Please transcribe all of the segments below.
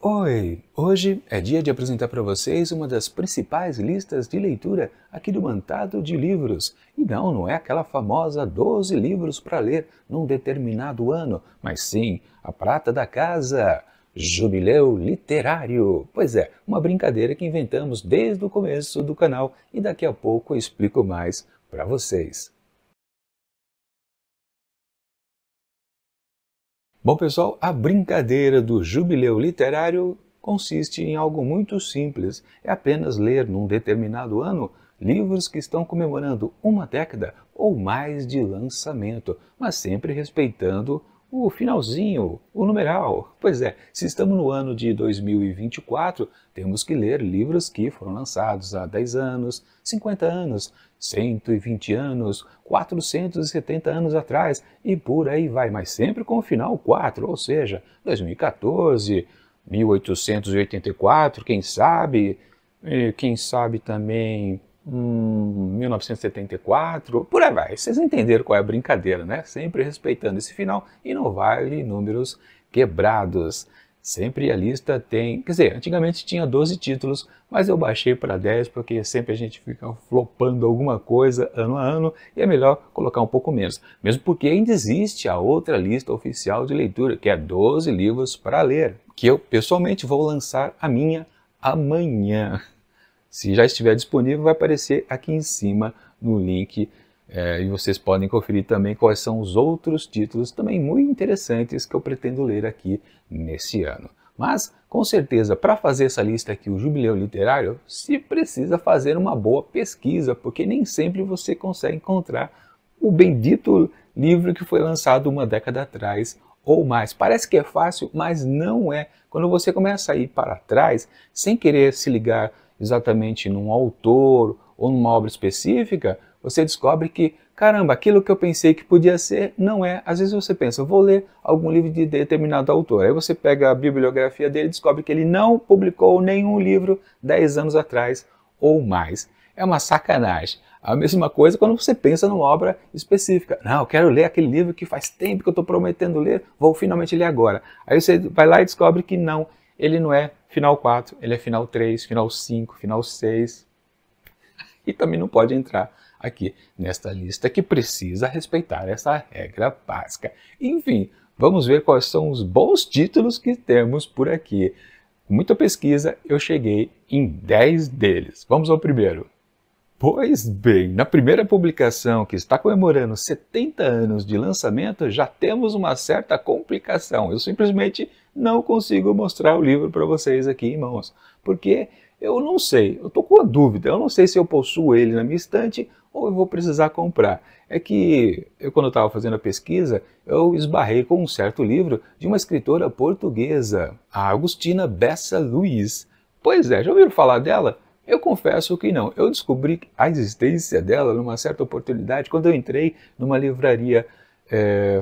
Oi! Hoje é dia de apresentar para vocês uma das principais listas de leitura aqui do Mantado de Livros. E não é aquela famosa 12 livros para ler num determinado ano, mas sim a prata da casa, Jubileu Literário. Pois é, uma brincadeira que inventamos desde o começo do canal e daqui a pouco eu explico mais para vocês. Bom, pessoal, a brincadeira do Jubileu Literário consiste em algo muito simples. É apenas ler num determinado ano livros que estão comemorando uma década ou mais de lançamento, mas sempre respeitando o finalzinho, o numeral. Pois é, se estamos no ano de 2024, temos que ler livros que foram lançados há 10 anos, 50 anos, 120 anos, 470 anos atrás e por aí vai, mas sempre com o final 4, ou seja, 2014, 1884, quem sabe também 1974, por aí vai. Vocês entenderam qual é a brincadeira, né? Sempre respeitando esse final e não vale números quebrados. Sempre a lista tem, quer dizer, antigamente tinha 12 títulos, mas eu baixei para 10 porque sempre a gente fica flopando alguma coisa ano a ano e é melhor colocar um pouco menos. Mesmo porque ainda existe a outra lista oficial de leitura, que é 12 livros para ler, que eu pessoalmente vou lançar a minha amanhã. Se já estiver disponível, vai aparecer aqui em cima no link e vocês podem conferir também quais são os outros títulos também muito interessantes que eu pretendo ler aqui nesse ano. Mas, com certeza, para fazer essa lista aqui, o Jubileu Literário, se precisa fazer uma boa pesquisa, porque nem sempre você consegue encontrar o bendito livro que foi lançado uma década atrás ou mais. Parece que é fácil, mas não é. Quando você começa a ir para trás, sem querer se ligar exatamente num autor ou numa obra específica, você descobre que, caramba, aquilo que eu pensei que podia ser, não é. Às vezes você pensa, eu vou ler algum livro de determinado autor. Aí você pega a bibliografia dele e descobre que ele não publicou nenhum livro 10 anos atrás ou mais. É uma sacanagem. A mesma coisa quando você pensa numa obra específica. Não, eu quero ler aquele livro que faz tempo que eu estou prometendo ler, vou finalmente ler agora. Aí você vai lá e descobre que não, ele não é final 4, ele é final 3, final 5, final 6. E também não pode entrar aqui nesta lista que precisa respeitar essa regra básica. Enfim, vamos ver quais são os bons títulos que temos por aqui. Com muita pesquisa, eu cheguei em 10 deles. Vamos ao primeiro. Pois bem, na primeira publicação, que está comemorando 70 anos de lançamento, já temos uma certa complicação. Eu simplesmente não consigo mostrar o livro para vocês aqui em mãos, porque eu não sei, eu estou com uma dúvida, eu não sei se eu possuo ele na minha estante ou eu vou precisar comprar. É que eu, quando estava fazendo a pesquisa, eu esbarrei com um certo livro de uma escritora portuguesa, a Agostina Bessa Luiz. Pois é, já ouviram falar dela? Eu confesso que não. Eu descobri a existência dela numa certa oportunidade quando eu entrei numa livraria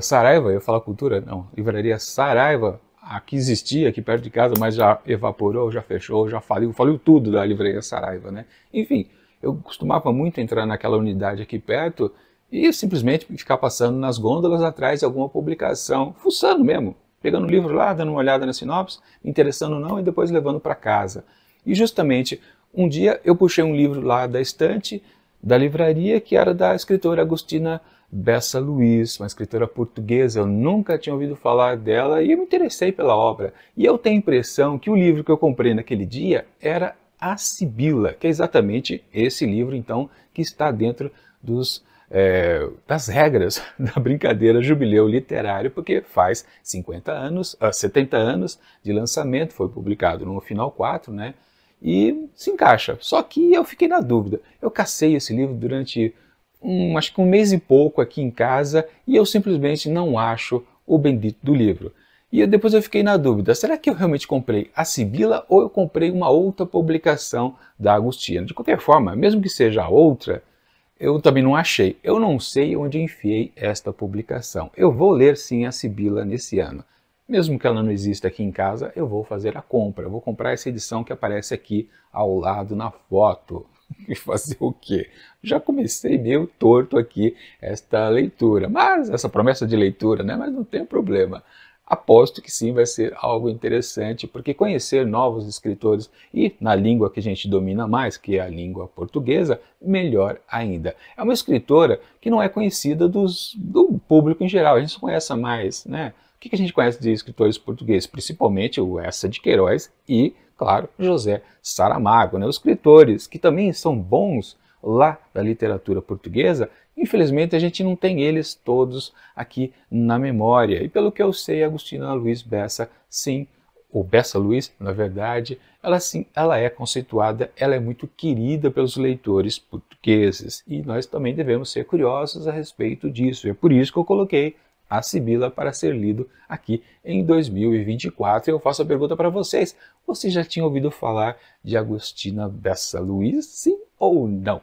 Saraiva, eu ia falar Cultura? Não, livraria Saraiva, a que existia aqui perto de casa, mas já evaporou, já fechou, já faliu tudo da livraria Saraiva, né? Enfim, eu costumava muito entrar naquela unidade aqui perto e simplesmente ficar passando nas gôndolas atrás de alguma publicação, fuçando mesmo, pegando o livro lá, dando uma olhada na sinopse, me interessando não e depois levando para casa. E justamente um dia eu puxei um livro lá da estante da livraria que era da escritora Agostina Bessa Luiz, uma escritora portuguesa. Eu nunca tinha ouvido falar dela e eu me interessei pela obra. E eu tenho a impressão que o livro que eu comprei naquele dia era A Sibila, que é exatamente esse livro então que está dentro das regras da brincadeira Jubileu Literário, porque faz 70 anos de lançamento, foi publicado no final 4, né? E se encaixa. Só que eu fiquei na dúvida. Eu cacei esse livro durante acho que um mês e pouco aqui em casa e eu simplesmente não acho o bendito do livro. E depois eu fiquei na dúvida, será que eu realmente comprei a Sibila ou eu comprei uma outra publicação da Agostina? De qualquer forma, mesmo que seja a outra, eu também não achei. Eu não sei onde enfiei esta publicação. Eu vou ler sim a Sibila nesse ano. Mesmo que ela não exista aqui em casa, eu vou fazer a compra. Eu vou comprar essa edição que aparece aqui ao lado na foto. E fazer o quê? Já comecei meio torto aqui esta leitura. Mas essa promessa de leitura, né? Mas não tem problema. aposto que sim, vai ser algo interessante, porque conhecer novos escritores e na língua que a gente domina mais, que é a língua portuguesa, melhor ainda. É uma escritora que não é conhecida do público em geral, a gente só conhece mais, né? O que a gente conhece de escritores portugueses? Principalmente o Eça de Queiroz e, claro, José Saramago, né? Os escritores que também são bons lá da literatura portuguesa. Infelizmente a gente não tem eles todos aqui na memória. E pelo que eu sei, Agostina Luiz Bessa, sim, ou Bessa Luiz, na verdade, ela sim, ela é conceituada, ela é muito querida pelos leitores portugueses. E nós também devemos ser curiosos a respeito disso. É por isso que eu coloquei a Sibila para ser lido aqui em 2024. Eu faço a pergunta para vocês: você já tinha ouvido falar de Agostina Bessa Luiz, sim ou não?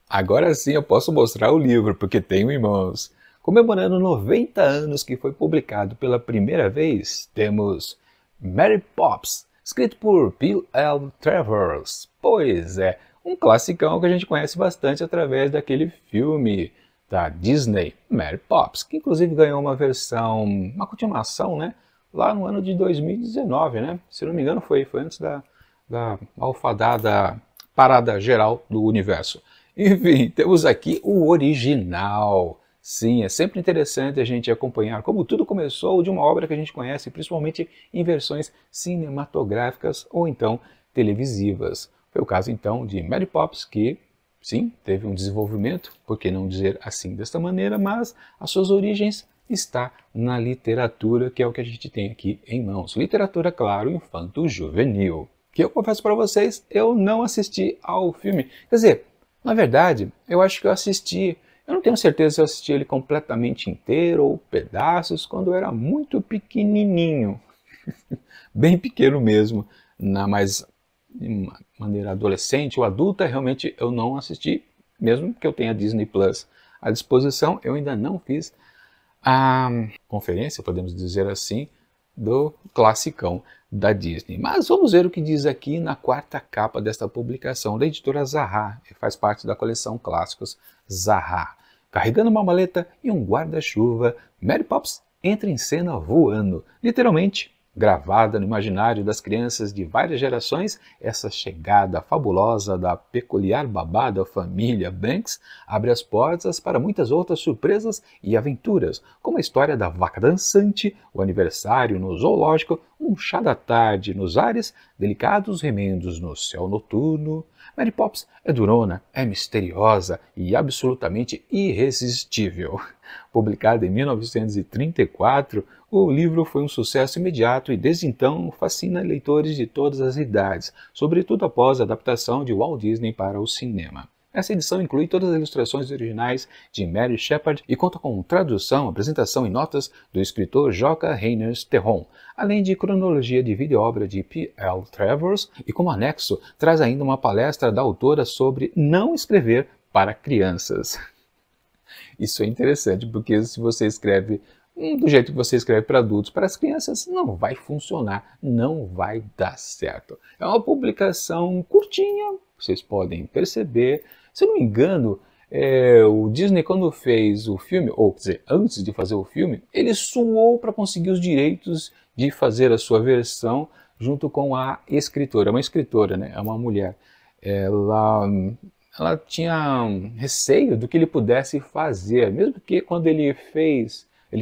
Agora sim eu posso mostrar o livro, porque tenho em mãos. Comemorando 90 anos que foi publicado pela primeira vez, temos Mary Poppins, escrito por Bill L. Travers. Pois é, um classicão que a gente conhece bastante através daquele filme da Disney, Mary Poppins, que inclusive ganhou uma versão, uma continuação, né? Lá no ano de 2019, né? Se não me engano foi antes da alfadada parada geral do universo. Enfim, temos aqui o original. Sim, é sempre interessante a gente acompanhar como tudo começou de uma obra que a gente conhece, principalmente em versões cinematográficas ou então televisivas. Foi o caso então de Mary Poppins, que sim, teve um desenvolvimento, por que não dizer assim desta maneira, mas as suas origens está na literatura, que é o que a gente tem aqui em mãos. Literatura, claro, infanto-juvenil. Que eu confesso para vocês, eu não assisti ao filme. Quer dizer, na verdade, eu acho que eu assisti, eu não tenho certeza se eu assisti ele completamente inteiro ou pedaços, quando eu era muito pequenininho, bem pequeno mesmo, mas de maneira adolescente ou adulta, realmente eu não assisti, mesmo que eu tenha Disney Plus à disposição, eu ainda não fiz a conferência, podemos dizer assim, do classicão da Disney. Mas vamos ver o que diz aqui na quarta capa desta publicação, da editora Zahar, que faz parte da coleção Clássicos Zahar. Carregando uma maleta e um guarda-chuva, Mary Poppins entra em cena voando. Literalmente, gravada no imaginário das crianças de várias gerações, essa chegada fabulosa da peculiar babada família Banks abre as portas para muitas outras surpresas e aventuras, como a história da vaca dançante, o aniversário no zoológico, um chá da tarde nos ares, delicados remendos no céu noturno. Mary Poppins é durona, é misteriosa e absolutamente irresistível. Publicado em 1934, o livro foi um sucesso imediato e desde então fascina leitores de todas as idades, sobretudo após a adaptação de Walt Disney para o cinema. Essa edição inclui todas as ilustrações originais de Mary Shepard e conta com tradução, apresentação e notas do escritor Joca Reiners Terron, além de cronologia de vida e obra de P. L. Travers e como anexo traz ainda uma palestra da autora sobre não escrever para crianças. Isso é interessante, porque se você escreve do jeito que você escreve para adultos, para as crianças não vai funcionar, não vai dar certo. É uma publicação curtinha, vocês podem perceber. Se eu não me engano, o Disney quando fez o filme, ou quer dizer, antes de fazer o filme, ele suou para conseguir os direitos de fazer a sua versão junto com a escritora. É uma escritora, né? É uma mulher. Ela tinha receio do que ele pudesse fazer, mesmo que quando ele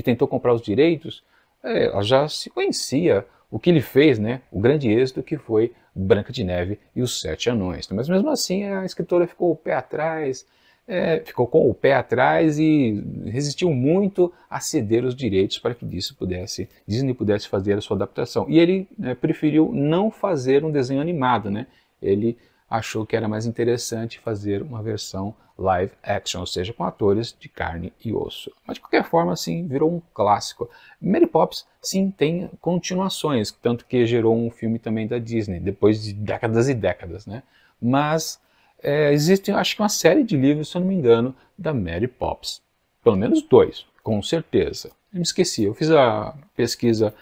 tentou comprar os direitos, ela já se conhecia o que ele fez, né? O grande êxito que foi Branca de Neve e os Sete Anões. Mas mesmo assim a escritora ficou com o pé atrás e resistiu muito a ceder os direitos para que Disney pudesse fazer a sua adaptação. E ele preferiu não fazer um desenho animado, né? Ele achou que era mais interessante fazer uma versão live action, ou seja, com atores de carne e osso. Mas de qualquer forma, assim, virou um clássico. Mary Poppins, sim, tem continuações, tanto que gerou um filme também da Disney, depois de décadas e décadas, né? Mas existe, acho que uma série de livros, se eu não me engano, da Mary Poppins. Pelo menos 2, com certeza. Eu me esqueci, eu fiz a pesquisa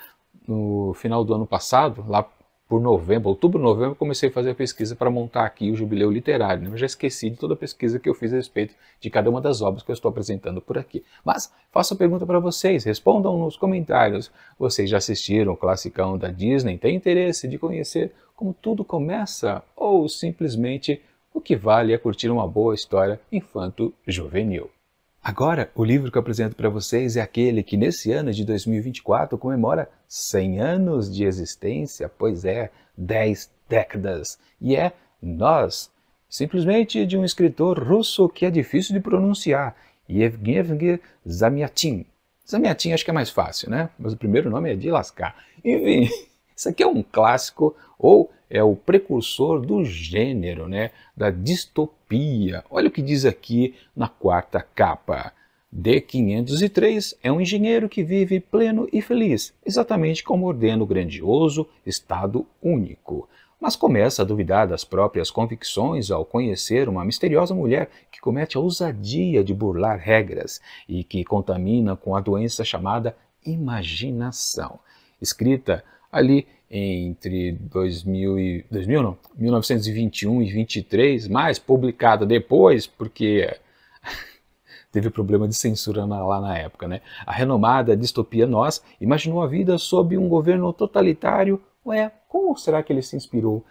no final do ano passado, lá por novembro, outubro, novembro, comecei a fazer a pesquisa para montar aqui o Jubileu Literário, né? Eu já esqueci de toda a pesquisa que eu fiz a respeito de cada uma das obras que eu estou apresentando por aqui. Mas faço a pergunta para vocês, respondam nos comentários. Vocês já assistiram o classicão da Disney? Tem interesse de conhecer como tudo começa? Ou simplesmente o que vale é curtir uma boa história infanto-juvenil? Agora, o livro que eu apresento para vocês é aquele que nesse ano de 2024 comemora 100 anos de existência, pois é, 10 décadas, e é Nós, simplesmente de um escritor russo que é difícil de pronunciar, Yevgeny Zamyatin. Zamyatin acho que é mais fácil, né? Mas o primeiro nome é de lascar. Enfim, isso aqui é um clássico, ou é o precursor do gênero, né? Da distopia. Olha o que diz aqui na quarta capa. D503 é um engenheiro que vive pleno e feliz, exatamente como ordena o grandioso Estado Único. Mas começa a duvidar das próprias convicções ao conhecer uma misteriosa mulher que comete a ousadia de burlar regras e que contamina com a doença chamada imaginação. Escrita ali entre 1921 e 23, mas publicada depois, porque teve problema de censura lá na época, né? A renomada distopia Nós imaginou a vida sob um governo totalitário. Ué, como será que ele se inspirou?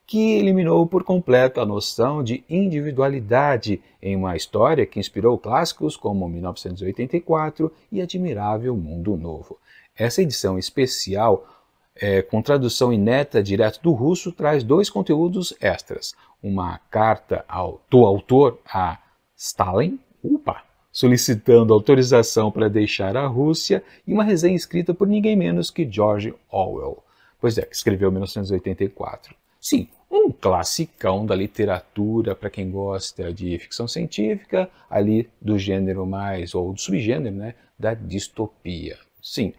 Que eliminou por completo a noção de individualidade em uma história que inspirou clássicos como 1984 e Admirável Mundo Novo. Essa edição especial, com tradução ineta direto do russo, traz 2 conteúdos extras. Uma carta do autor a Stalin, solicitando autorização para deixar a Rússia, e uma resenha escrita por ninguém menos que George Orwell, pois é, que escreveu 1984. Sim, um classicão da literatura para quem gosta de ficção científica, ali do gênero mais, ou do subgênero, né, da distopia. Sim,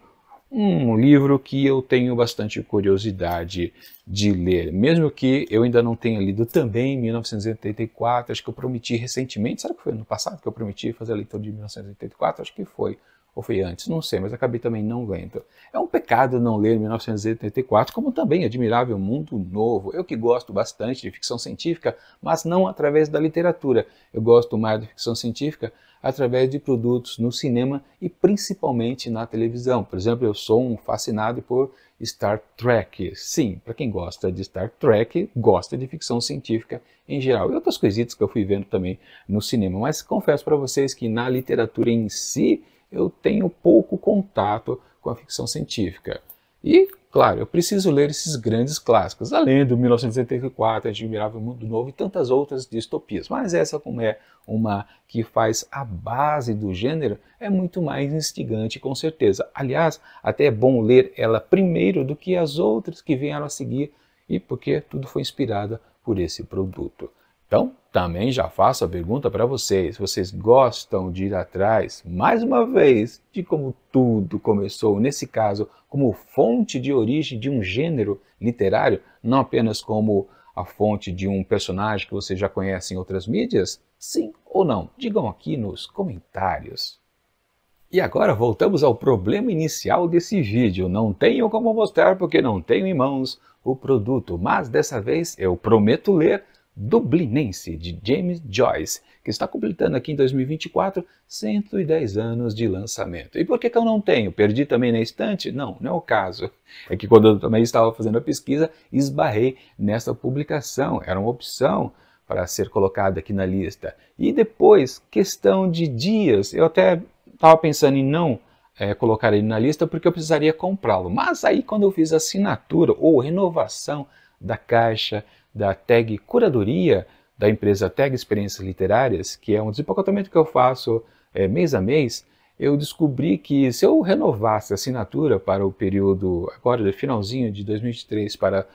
um livro que eu tenho bastante curiosidade de ler, mesmo que eu ainda não tenha lido também em 1984, acho que eu prometi recentemente, será que foi ano passado que eu prometi fazer a leitura de 1984? Acho que foi, ou foi antes, não sei, mas acabei também não lendo. É um pecado não ler 1984, como também Admirável Mundo Novo. Eu que gosto bastante de ficção científica, mas não através da literatura. Eu gosto mais de ficção científica através de produtos no cinema e principalmente na televisão. Por exemplo, eu sou um fascinado por Star Trek. Sim, para quem gosta de Star Trek, gosta de ficção científica em geral. E outras coisitas que eu fui vendo também no cinema. Mas confesso para vocês que na literatura em si, eu tenho pouco contato com a ficção científica. E, claro, eu preciso ler esses grandes clássicos, além do 1984, Admirável Mundo Novo e tantas outras distopias. Mas essa, como é uma que faz a base do gênero, é muito mais instigante, com certeza. Aliás, até é bom ler ela primeiro do que as outras que vieram a seguir, e porque tudo foi inspirado por esse produto. Então, também já faço a pergunta para vocês. Vocês gostam de ir atrás, mais uma vez, de como tudo começou, nesse caso, como fonte de origem de um gênero literário, não apenas como a fonte de um personagem que vocês já conhecem em outras mídias? Sim ou não? Digam aqui nos comentários. E agora voltamos ao problema inicial desse vídeo. Não tenho como mostrar porque não tenho em mãos o produto, mas dessa vez eu prometo ler Dublinense, de James Joyce, que está completando aqui em 2024 110 anos de lançamento. E por que eu não tenho? Perdi também na estante? Não, não é o caso. É que quando eu também estava fazendo a pesquisa, esbarrei nessa publicação. Era uma opção para ser colocada aqui na lista. E depois, questão de dias, eu até estava pensando em não colocar ele na lista porque eu precisaria comprá-lo. Mas aí quando eu fiz a assinatura ou renovação da caixa da tag Curadoria da empresa Tag Experiências Literárias, que é um desempacotamento que eu faço mês a mês, eu descobri que se eu renovasse a assinatura para o período agora do finalzinho de 2023 para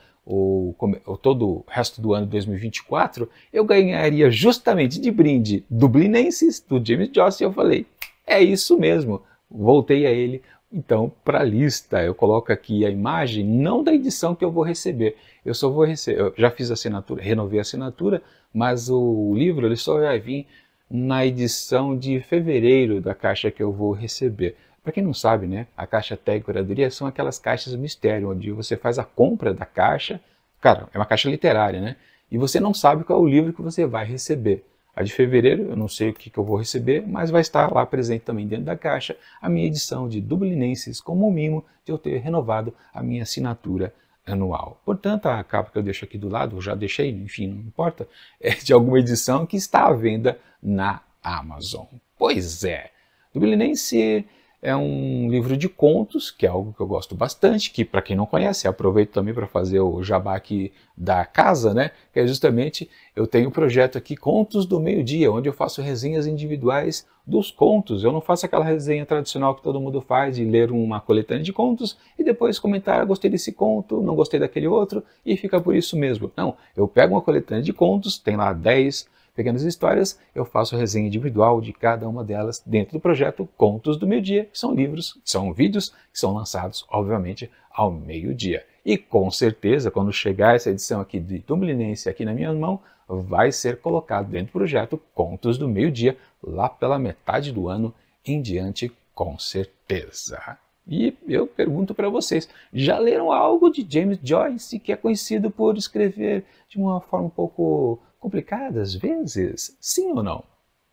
todo o resto do ano de 2024, eu ganharia justamente de brinde Dublinenses, do James Joyce, e eu falei, é isso mesmo, voltei a ele. Então, para a lista, eu coloco aqui a imagem, não da edição que eu vou receber. Eu só vou receber, eu já fiz a assinatura, renovei a assinatura, mas o livro ele só vai vir na edição de fevereiro da caixa que eu vou receber. Para quem não sabe, né, a caixa tag curadoria são aquelas caixas mistério, onde você faz a compra da caixa, cara, é uma caixa literária, né? E você não sabe qual é o livro que você vai receber. A de fevereiro, eu não sei o que eu vou receber, mas vai estar lá presente também dentro da caixa a minha edição de Dublinenses como um mimo de eu ter renovado a minha assinatura anual. Portanto, a capa que eu deixo aqui do lado, eu já deixei, enfim, não importa, é de alguma edição que está à venda na Amazon. Pois é, Dublinense é um livro de contos, que é algo que eu gosto bastante, que para quem não conhece, aproveito também para fazer o jabá aqui da casa, né? Que é justamente, eu tenho um projeto aqui, Contos do Meio-Dia, onde eu faço resenhas individuais dos contos. Eu não faço aquela resenha tradicional que todo mundo faz, de ler uma coletânea de contos e depois comentar, gostei desse conto, não gostei daquele outro, e fica por isso mesmo. Não, eu pego uma coletânea de contos, tem lá 10 pequenas histórias, eu faço resenha individual de cada uma delas dentro do projeto Contos do Meio-Dia, que são livros, que são vídeos que são lançados, obviamente, ao meio-dia. E com certeza, quando chegar essa edição aqui de Dublinense aqui na minha mão, vai ser colocado dentro do projeto Contos do Meio-Dia, lá pela metade do ano em diante, com certeza. E eu pergunto para vocês, já leram algo de James Joyce, que é conhecido por escrever de uma forma um pouco complicada às vezes? Sim ou não?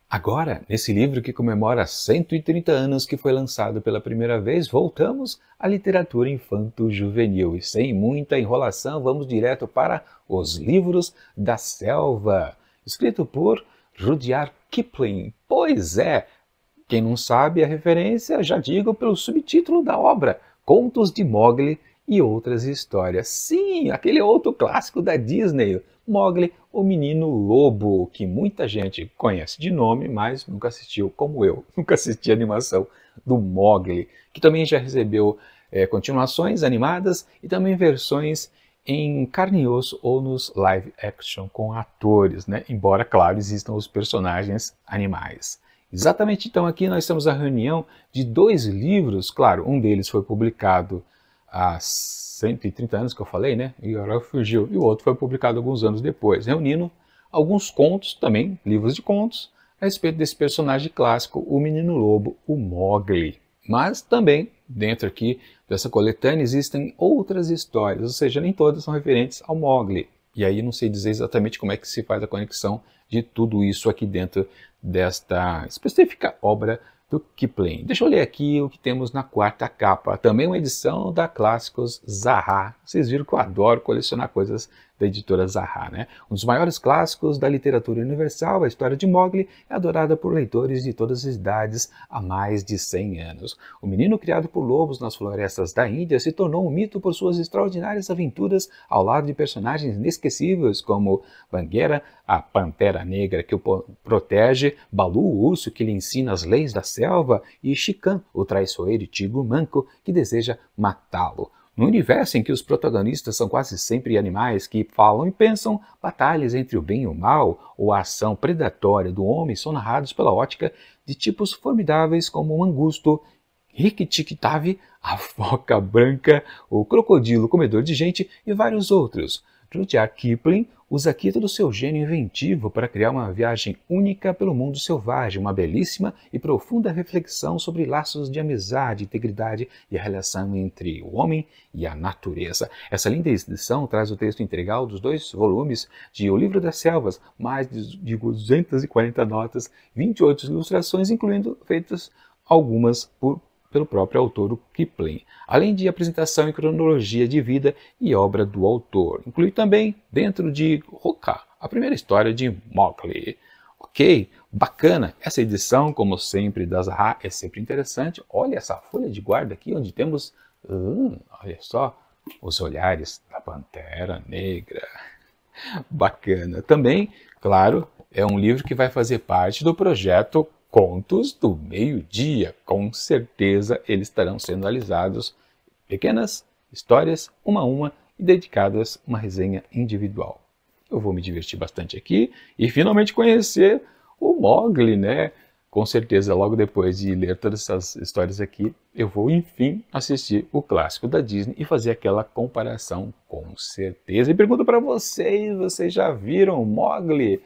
Agora, nesse livro que comemora 130 anos que foi lançado pela primeira vez, voltamos à literatura infanto-juvenil. E sem muita enrolação, vamos direto para Os Livros da Selva, escrito por Rudyard Kipling. Pois é, quem não sabe a referência, já digo pelo subtítulo da obra, Contos de Mowgli e Outras Histórias. Sim, aquele outro clássico da Disney, Mowgli, o Menino Lobo, que muita gente conhece de nome, mas nunca assistiu, como eu, nunca assisti a animação do Mowgli, que também já recebeu continuações animadas e também versões em carne e osso ou nos live action com atores, né? Embora, claro, existam os personagens animais. Exatamente, então aqui nós temos a reunião de dois livros, claro, um deles foi publicado há 130 anos que eu falei, né? E agora fugiu. E o outro foi publicado alguns anos depois, reunindo alguns contos também, livros de contos, a respeito desse personagem clássico, o Menino Lobo, o Mowgli. Mas também, dentro aqui dessa coletânea, existem outras histórias, ou seja, nem todas são referentes ao Mowgli. E aí não sei dizer exatamente como é que se faz a conexão de tudo isso aqui dentro desta específica obra do Kipling. Deixa eu ler aqui o que temos na quarta capa. Também uma edição da Clássicos Zaha. Vocês viram que eu adoro colecionar coisas da editora Zaha, né? Um dos maiores clássicos da literatura universal, a história de Mowgli, é adorada por leitores de todas as idades há mais de 100 anos. O menino criado por lobos nas florestas da Índia se tornou um mito por suas extraordinárias aventuras ao lado de personagens inesquecíveis como Bagheera, a pantera negra que o protege, Balu, o urso que lhe ensina as leis da selva, e Shikan, o traiçoeiro e tigre manco que deseja matá-lo. No universo em que os protagonistas são quase sempre animais que falam e pensam, batalhas entre o bem e o mal ou a ação predatória do homem são narrados pela ótica de tipos formidáveis como o angusto, Rikki-Tikki-Tavi, a foca branca, o crocodilo comedor de gente e vários outros. Rudyard Kipling usa aqui todo o seu gênio inventivo para criar uma viagem única pelo mundo selvagem, uma belíssima e profunda reflexão sobre laços de amizade, integridade e a relação entre o homem e a natureza. Essa linda edição traz o texto integral dos 2 volumes de O Livro das Selvas, mais de 240 notas, 28 ilustrações, incluindo feitas algumas pelo próprio autor, o Kipling, além de apresentação e cronologia de vida e obra do autor. Inclui também, dentro de Roka, a primeira história de Mowgli. Ok, bacana, essa edição, como sempre, da Zaha é sempre interessante. Olha essa folha de guarda aqui, onde temos, olha só, os olhares da Pantera Negra. Bacana. Também, claro, é um livro que vai fazer parte do projeto Contos do Meio-Dia. Com certeza eles estarão sendo analisados, pequenas histórias, uma a uma, e dedicadas a uma resenha individual. Eu vou me divertir bastante aqui e finalmente conhecer o Mowgli, né? Com certeza, logo depois de ler todas essas histórias aqui, eu vou, enfim, assistir o clássico da Disney e fazer aquela comparação com certeza. E pergunto para vocês, vocês já viram o Mowgli?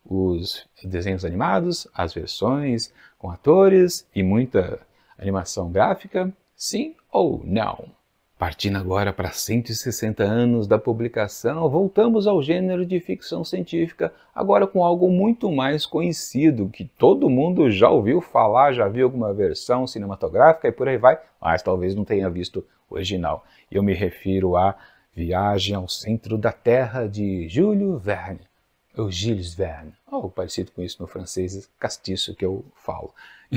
Os desenhos animados, as versões com atores e muita Animação gráfica, sim ou não? Partindo agora para 160 anos da publicação, voltamos ao gênero de ficção científica, agora com algo muito mais conhecido, que todo mundo já ouviu falar, já viu alguma versão cinematográfica e por aí vai, mas talvez não tenha visto o original. Eu me refiro a Viagem ao Centro da Terra, de Jules Verne, ou Gilles Verne, ou parecido com isso no francês castiço que eu falo.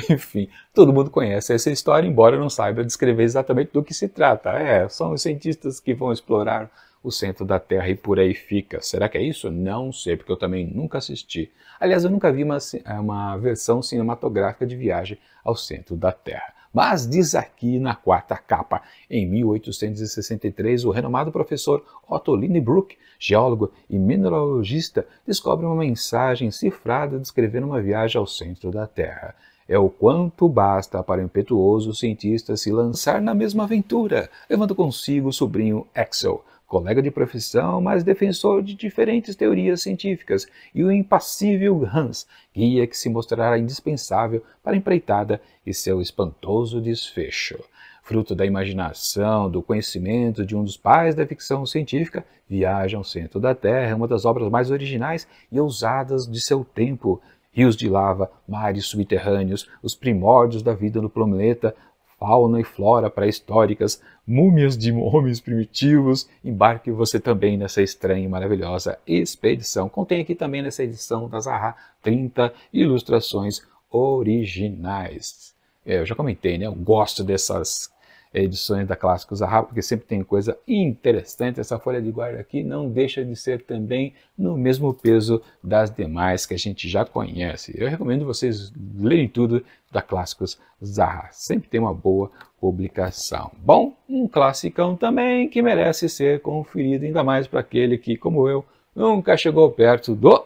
Enfim, todo mundo conhece essa história, embora não saiba descrever exatamente do que se trata. São os cientistas que vão explorar o centro da Terra e por aí fica. Será que é isso? Não sei, porque eu também nunca assisti. Aliás, eu nunca vi uma versão cinematográfica de Viagem ao Centro da Terra. Mas diz aqui na quarta capa, em 1863, o renomado professor Otto Lindebrook, geólogo e mineralogista, descobre uma mensagem cifrada descrevendo uma viagem ao centro da Terra. É o quanto basta para o impetuoso cientista se lançar na mesma aventura, levando consigo o sobrinho Axel, colega de profissão, mas defensor de diferentes teorias científicas, e o impassível Hans, guia que se mostrará indispensável para a empreitada e seu espantoso desfecho. Fruto da imaginação, do conhecimento de um dos pais da ficção científica, Viagem ao Centro da Terra é uma das obras mais originais e ousadas de seu tempo. Rios de lava, mares subterrâneos, os primórdios da vida no planeta, fauna e flora pré-históricas, múmias de homens primitivos. Embarque você também nessa estranha e maravilhosa expedição. Contém aqui também nessa edição da Zaha 30 ilustrações originais. Eu já comentei, né? Eu gosto dessas edições da Clássicos Zaha, porque sempre tem coisa interessante. Essa folha de guarda aqui não deixa de ser também no mesmo peso das demais que a gente já conhece. Eu recomendo vocês lerem tudo da Clássicos Zaha, sempre tem uma boa publicação. Bom, um classicão também que merece ser conferido, ainda mais para aquele que, como eu, nunca chegou perto do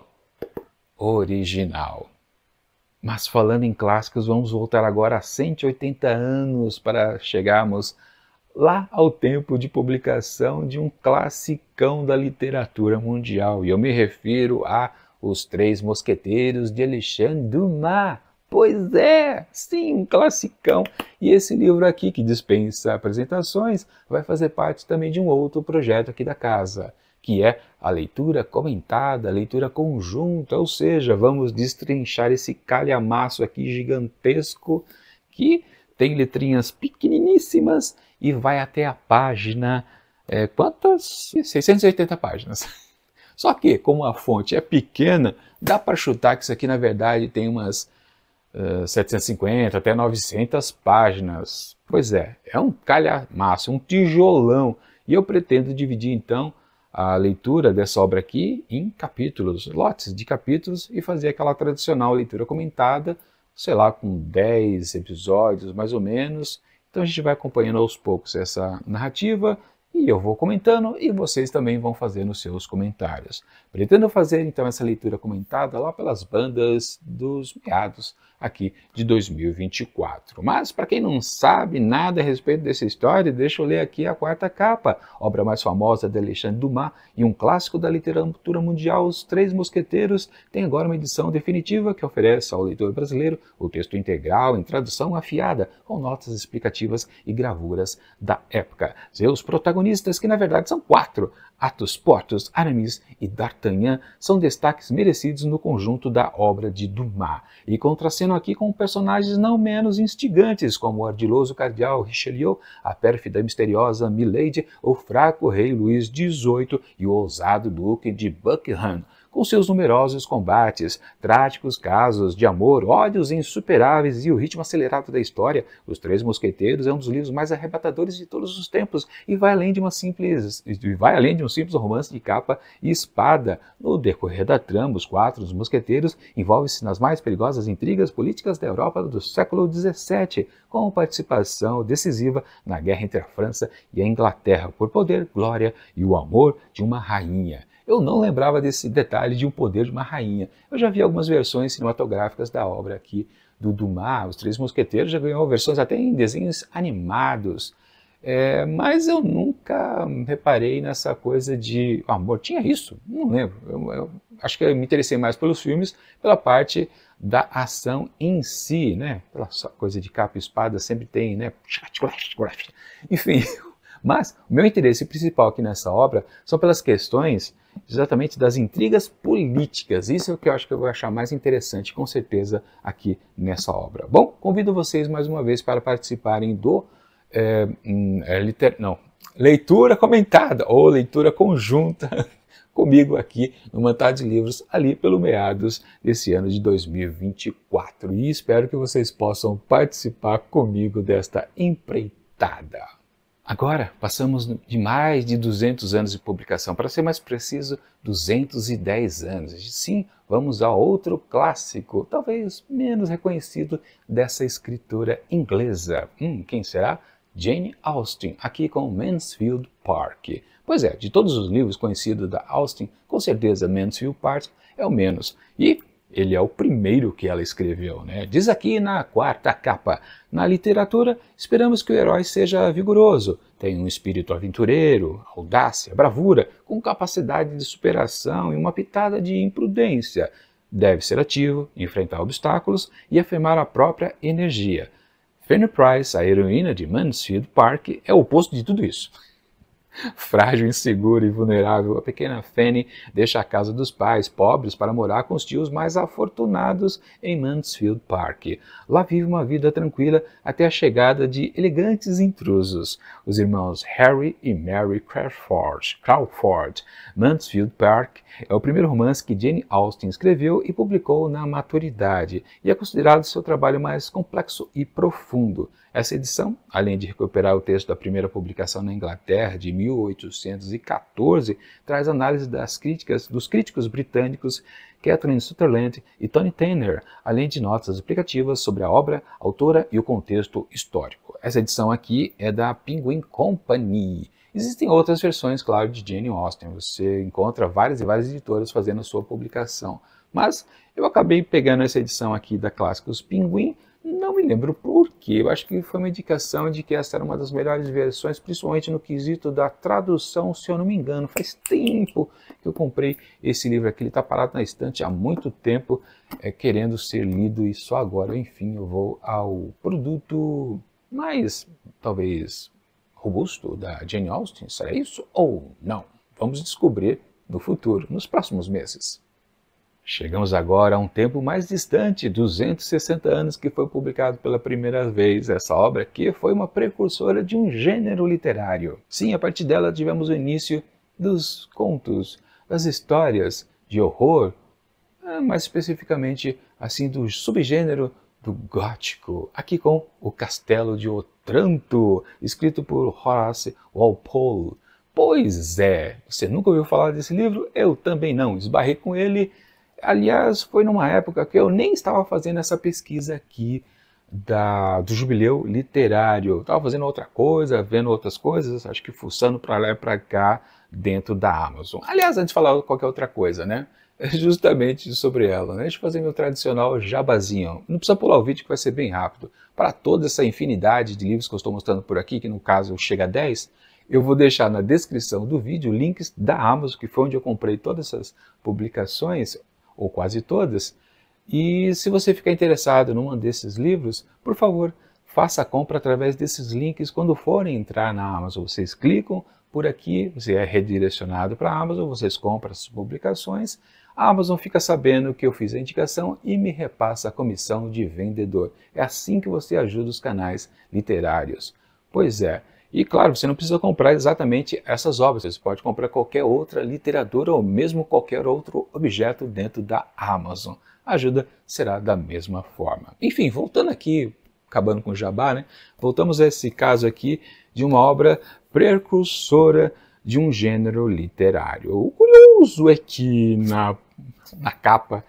original. Mas falando em clássicos, vamos voltar agora a 180 anos para chegarmos lá ao tempo de publicação de um classicão da literatura mundial. E eu me refiro a Os Três Mosqueteiros de Alexandre Dumas. Pois é, sim, um classicão. E esse livro aqui, que dispensa apresentações, vai fazer parte também de um outro projeto aqui da casa, que é a leitura comentada, a leitura conjunta, ou seja, vamos destrinchar esse calhamaço aqui gigantesco que tem letrinhas pequeniníssimas e vai até a página, quantas? 680 páginas. Só que, como a fonte é pequena, dá para chutar que isso aqui na verdade tem umas 750 até 900 páginas. Pois é um calhamaço, um tijolão. E eu pretendo dividir então a leitura dessa obra aqui em capítulos, lotes de capítulos, e fazer aquela tradicional leitura comentada, sei lá, com 10 episódios mais ou menos. Então a gente vai acompanhando aos poucos essa narrativa e eu vou comentando e vocês também vão fazendo os seus comentários. Pretendo fazer então essa leitura comentada lá pelas bandas dos meados aqui de 2024. Mas para quem não sabe nada a respeito dessa história, deixa eu ler aqui a quarta capa, obra mais famosa de Alexandre Dumas e um clássico da literatura mundial, Os Três Mosqueteiros, tem agora uma edição definitiva que oferece ao leitor brasileiro o texto integral em tradução afiada, com notas explicativas e gravuras da época. Seus protagonistas, que na verdade são 4, Athos, Porthos, Aramis e D'Artagnan, são destaques merecidos no conjunto da obra de Dumas, e contracenam aqui com personagens não menos instigantes, como o ardiloso cardeal Richelieu, a pérfida e misteriosa Milady, o fraco rei Luís XVIII e o ousado duque de Buckingham. Com seus numerosos combates, trágicos casos de amor, ódios insuperáveis e o ritmo acelerado da história, Os Três Mosqueteiros é um dos livros mais arrebatadores de todos os tempos e vai além de um simples romance de capa e espada. No decorrer da trama, os 4 mosqueteiros envolvem-se nas mais perigosas intrigas políticas da Europa do século XVII, com participação decisiva na guerra entre a França e a Inglaterra por poder, glória e o amor de uma rainha. Eu não lembrava desse detalhe de um poder de uma rainha. Eu já vi algumas versões cinematográficas da obra aqui do Dumas. Os Três Mosqueteiros já ganhou versões até em desenhos animados. Mas eu nunca reparei nessa coisa de amor. Tinha isso? Não lembro. Eu acho que eu me interessei mais pelos filmes, pela parte da ação em si, né? Pela coisa de capa e espada sempre tem, né? Enfim, mas o meu interesse principal aqui nessa obra são pelas questões exatamente das intrigas políticas. Isso é o que eu acho que eu vou achar mais interessante, com certeza, aqui nessa obra. Bom, convido vocês mais uma vez para participarem do leitura comentada ou leitura conjunta comigo aqui no Mantar de Livros, ali pelo meados desse ano de 2024. E espero que vocês possam participar comigo desta empreitada. Agora, passamos de mais de 200 anos de publicação, para ser mais preciso, 210 anos. Sim, vamos a outro clássico, talvez menos reconhecido, dessa escritora inglesa. Quem será? Jane Austen, aqui com Mansfield Park. Pois é, de todos os livros conhecidos da Austen, com certeza Mansfield Park é o menos. E ele é o primeiro que ela escreveu, né? Diz aqui na quarta capa: na literatura, esperamos que o herói seja vigoroso, tenha um espírito aventureiro, audácia, bravura, com capacidade de superação e uma pitada de imprudência. Deve ser ativo, enfrentar obstáculos e afirmar a própria energia. Fanny Price, a heroína de Mansfield Park, é o oposto de tudo isso. Frágil, insegura e vulnerável, a pequena Fanny deixa a casa dos pais pobres para morar com os tios mais afortunados em Mansfield Park. Lá vive uma vida tranquila até a chegada de elegantes intrusos, os irmãos Harry e Mary Crawford. Mansfield Park é o primeiro romance que Jane Austen escreveu e publicou na maturidade, e é considerado seu trabalho mais complexo e profundo. Essa edição, além de recuperar o texto da primeira publicação na Inglaterra de 1814, traz análise dos críticos britânicos Catherine Sutherland e Tony Tanner, além de notas explicativas sobre a obra, a autora e o contexto histórico. Essa edição aqui é da Penguin Company. Existem outras versões, claro, de Jane Austen. Você encontra várias e várias editoras fazendo a sua publicação. Mas eu acabei pegando essa edição aqui da Clássicos Penguin. Não me lembro por quê, eu acho que foi uma indicação de que essa era uma das melhores versões, principalmente no quesito da tradução, se eu não me engano. Faz tempo que eu comprei esse livro aqui, ele está parado na estante há muito tempo, querendo ser lido, e só agora, enfim, eu vou ao produto mais, talvez, robusto da Jane Austen. Será isso ou não? Vamos descobrir no futuro, nos próximos meses. Chegamos agora a um tempo mais distante, 260 anos, que foi publicado pela primeira vez. Essa obra aqui foi uma precursora de um gênero literário. Sim, a partir dela tivemos o início dos contos, das histórias de horror, mais especificamente assim do subgênero do gótico, aqui com O Castelo de Otranto, escrito por Horace Walpole. Pois é, você nunca ouviu falar desse livro? Eu também não, esbarrei com ele. Aliás, foi numa época que eu nem estava fazendo essa pesquisa aqui do jubileu literário. Estava fazendo outra coisa, vendo outras coisas, acho que fuçando para lá e para cá dentro da Amazon. Aliás, antes de falar qualquer outra coisa, né? Justamente sobre ela, né? Deixa eu fazer meu tradicional jabazinho. Não precisa pular o vídeo que vai ser bem rápido. Para toda essa infinidade de livros que eu estou mostrando por aqui, que no caso chega a 10, eu vou deixar na descrição do vídeo links da Amazon, que foi onde eu comprei todas essas publicações, ou quase todas, e se você ficar interessado num desses livros, por favor, faça a compra através desses links quando forem entrar na Amazon. Vocês clicam por aqui, você é redirecionado para a Amazon, vocês compram as publicações, a Amazon fica sabendo que eu fiz a indicação e me repassa a comissão de vendedor. É assim que você ajuda os canais literários. Pois é. E claro, você não precisa comprar exatamente essas obras, você pode comprar qualquer outra literatura ou mesmo qualquer outro objeto dentro da Amazon. A ajuda será da mesma forma. Enfim, voltando aqui, acabando com o jabá, né? Voltamos a esse caso aqui de uma obra precursora de um gênero literário. O curioso é que na capa,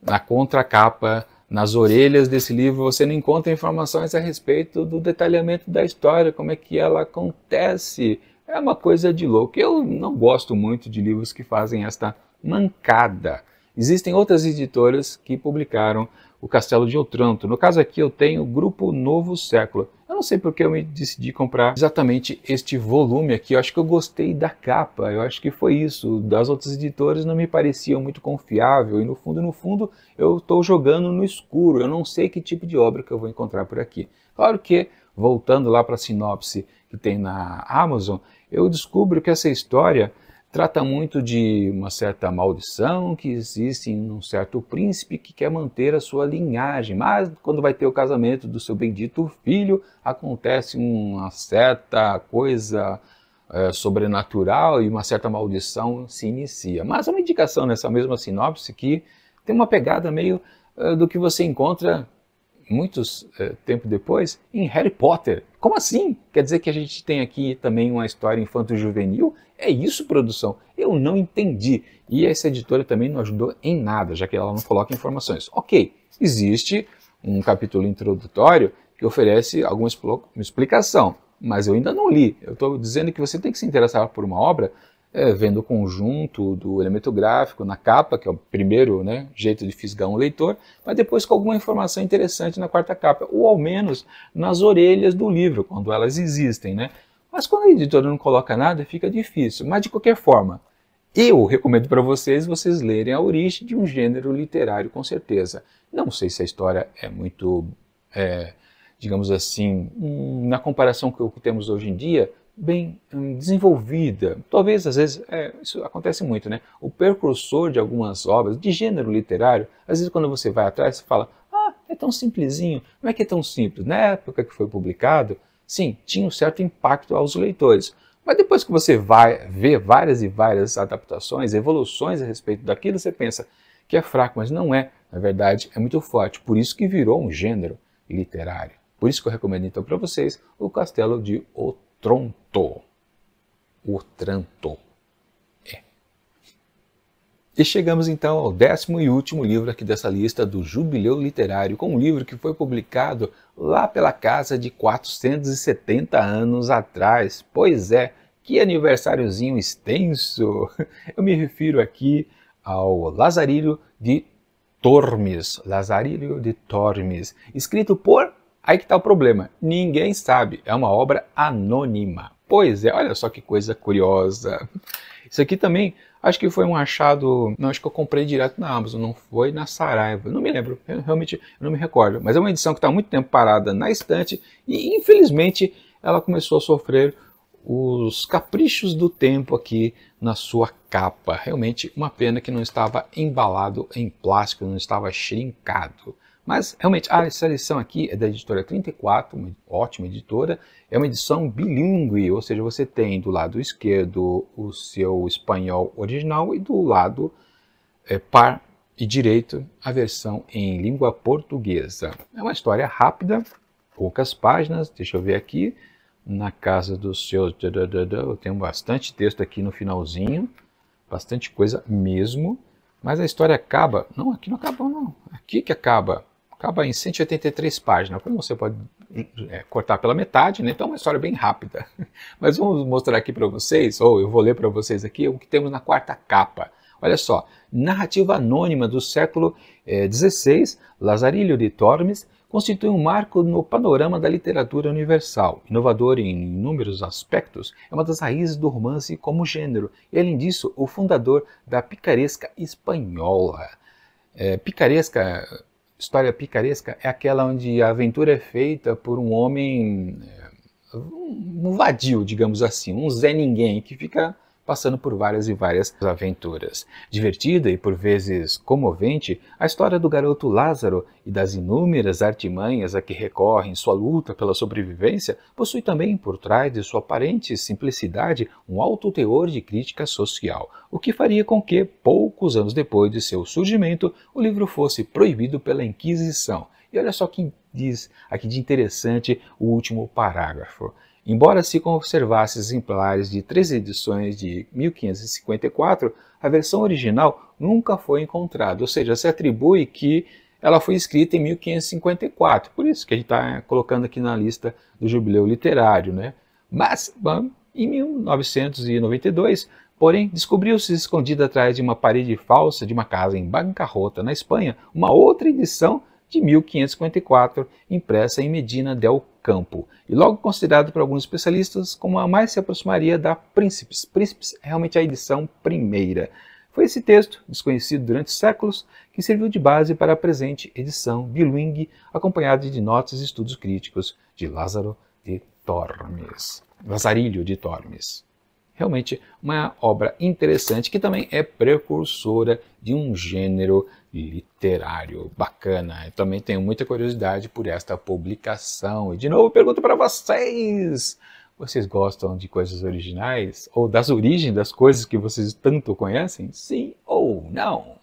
na contracapa, nas orelhas desse livro você não encontra informações a respeito do detalhamento da história, como é que ela acontece. É uma coisa de louco. Eu não gosto muito de livros que fazem esta mancada. Existem outras editoras que publicaram O Castelo de Otranto. No caso aqui eu tenho o Grupo Novo Século. Eu não não sei porque eu me decidi comprar exatamente este volume aqui. Eu acho que eu gostei da capa, eu acho que foi isso. Das outras editoras não me pareciam muito confiável e no fundo eu estou jogando no escuro. Eu não sei que tipo de obra que eu vou encontrar por aqui. Claro que, voltando lá para a sinopse que tem na Amazon, eu descubro que essa história trata muito de uma certa maldição que existe em um certo príncipe que quer manter a sua linhagem, mas quando vai ter o casamento do seu bendito filho, acontece uma certa coisa sobrenatural e uma certa maldição se inicia. Mas há uma indicação nessa mesma sinopse que tem uma pegada meio do que você encontra muitos tempo depois em Harry Potter. Como assim? Quer dizer que a gente tem aqui também uma história infanto-juvenil? É isso, produção? Eu não entendi. E essa editora também não ajudou em nada, já que ela não coloca informações. Ok, existe um capítulo introdutório que oferece alguma explicação, mas eu ainda não li. Eu estou dizendo que você tem que se interessar por uma obra vendo o conjunto do elemento gráfico na capa, que é o primeiro jeito de fisgar um leitor, mas depois com alguma informação interessante na quarta capa, ou ao menos nas orelhas do livro, quando elas existem, né? Mas quando a editora não coloca nada, fica difícil. Mas de qualquer forma, eu recomendo para vocês lerem A Origem de um Gênero Literário, com certeza. Não sei se a história é muito, digamos assim, na comparação com o que temos hoje em dia, bem desenvolvida. Talvez, às vezes, isso acontece muito, né? O precursor de algumas obras de gênero literário, às vezes quando você vai atrás, você fala, é tão simplesinho. Não é que é tão simples. Na época que foi publicado, sim, tinha um certo impacto aos leitores. Mas depois que você vai ver várias e várias adaptações, evoluções a respeito daquilo, você pensa que é fraco, mas não é. Na verdade, é muito forte. Por isso que virou um gênero literário. Por isso que eu recomendo então para vocês o Castelo de Otranto. Otranto. E chegamos então ao 10º e último livro aqui dessa lista do Jubileu Literário, com um livro que foi publicado lá pela casa de 470 anos atrás. Pois é, que aniversáriozinho extenso! Eu me refiro aqui ao Lazarilho de Tormes. Lazarilho de Tormes, escrito por... Aí que está o problema, ninguém sabe, é uma obra anônima. Pois é, olha só que coisa curiosa. Isso aqui também, acho que foi um achado, não, acho que eu comprei direto na Amazon, não foi na Saraiva, não me lembro, realmente eu não me recordo. Mas é uma edição que está há muito tempo parada na estante e infelizmente ela começou a sofrer os caprichos do tempo aqui na sua capa. Realmente uma pena que não estava embalado em plástico, não estava shrinkado. Mas, realmente, essa edição aqui é da editora 34, uma ótima editora. É uma edição bilíngue, ou seja, você tem do lado esquerdo o seu espanhol original e do lado par e direito a versão em língua portuguesa. É uma história rápida, poucas páginas, deixa eu ver aqui. Na casa dos seus... Eu tenho bastante texto aqui no finalzinho, bastante coisa mesmo. Mas a história acaba... Não, aqui não acabou não. Aqui que acaba... Acaba em 183 páginas, como você pode cortar pela metade, né? Então é uma história bem rápida. Mas vamos mostrar aqui para vocês, ou eu vou ler para vocês aqui, o que temos na quarta capa. Olha só, narrativa anônima do século XVI, Lazarilho de Tormes, constitui um marco no panorama da literatura universal. Inovador em inúmeros aspectos, é uma das raízes do romance como gênero, e além disso, o fundador da picaresca espanhola. História picaresca é aquela onde a aventura é feita por um homem, um vadio, digamos assim, um Zé Ninguém, que fica passando por várias e várias aventuras. Divertida e por vezes comovente, a história do garoto Lázaro e das inúmeras artimanhas a que recorre em sua luta pela sobrevivência possui também por trás de sua aparente simplicidade um alto teor de crítica social, o que faria com que, poucos anos depois de seu surgimento, o livro fosse proibido pela Inquisição. E olha só o que diz aqui de interessante o último parágrafo. Embora se conservasse exemplares de 3 edições de 1554, a versão original nunca foi encontrada, ou seja, se atribui que ela foi escrita em 1554, por isso que a gente está colocando aqui na lista do Jubileu Literário, né? Mas, em 1992, porém, descobriu-se escondida atrás de uma parede falsa de uma casa em bancarrota na Espanha, uma outra edição de 1554, impressa em Medina del campo e logo considerado por alguns especialistas como a mais se aproximaria da Príncipes. Príncipes é realmente a edição primeira. Foi esse texto, desconhecido durante séculos, que serviu de base para a presente edição bilíngue, acompanhada de notas e estudos críticos de Lazarilho de Tormes. Realmente uma obra interessante que também é precursora de um gênero literário bacana. Eu também tenho muita curiosidade por esta publicação. E de novo pergunto para vocês: vocês gostam de coisas originais? Ou das origens das coisas que vocês tanto conhecem? Sim ou não?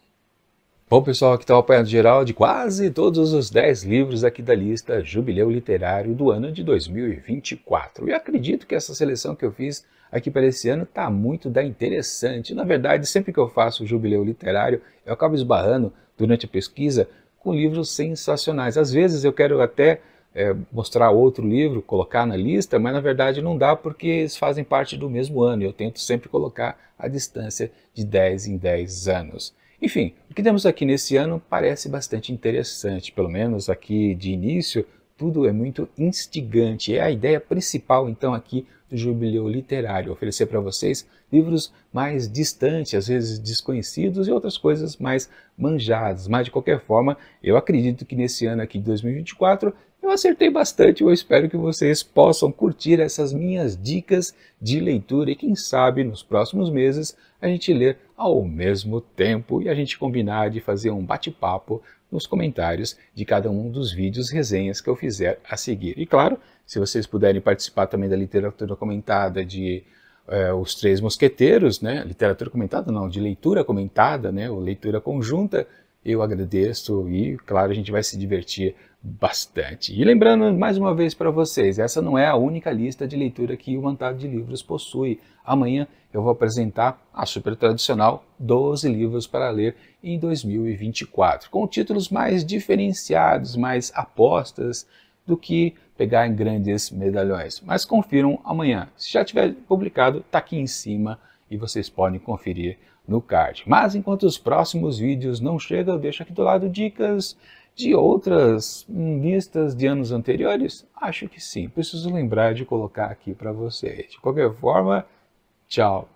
Bom, pessoal, aqui está o apanhado geral de quase todos os 10 livros aqui da lista Jubileu Literário do ano de 2024. E acredito que essa seleção que eu fiz aqui para esse ano está muito interessante. Na verdade, sempre que eu faço o Jubileu Literário, eu acabo esbarrando durante a pesquisa com livros sensacionais. Às vezes eu quero até mostrar outro livro, colocar na lista, mas na verdade não dá porque eles fazem parte do mesmo ano. Eu tento sempre colocar a distância de 10 em 10 anos. Enfim, o que temos aqui nesse ano parece bastante interessante, pelo menos aqui de início, tudo é muito instigante. É a ideia principal, então, aqui do Jubileu Literário, oferecer para vocês livros mais distantes, às vezes desconhecidos e outras coisas mais manjadas. Mas, de qualquer forma, eu acredito que nesse ano aqui de 2024, eu acertei bastante. Eu espero que vocês possam curtir essas minhas dicas de leitura e, quem sabe, nos próximos meses, a gente ler ao mesmo tempo e a gente combinar de fazer um bate-papo nos comentários de cada um dos vídeos, resenhas que eu fizer a seguir. E claro, se vocês puderem participar também da literatura comentada de Os Três Mosqueteiros, né? Literatura comentada não, de leitura comentada, né? Ou leitura conjunta, eu agradeço e, claro, a gente vai se divertir bastante. E lembrando mais uma vez para vocês, essa não é a única lista de leitura que o Mantado de Livros possui. Amanhã eu vou apresentar a super tradicional 12 livros para ler em 2024, com títulos mais diferenciados, mais apostas do que pegar em grandes medalhões. Mas confiram amanhã. Se já tiver publicado, está aqui em cima e vocês podem conferir no card. Mas enquanto os próximos vídeos não chegam, eu deixo aqui do lado dicas de outras listas de anos anteriores? Acho que sim. Preciso lembrar de colocar aqui para vocês. De qualquer forma, tchau.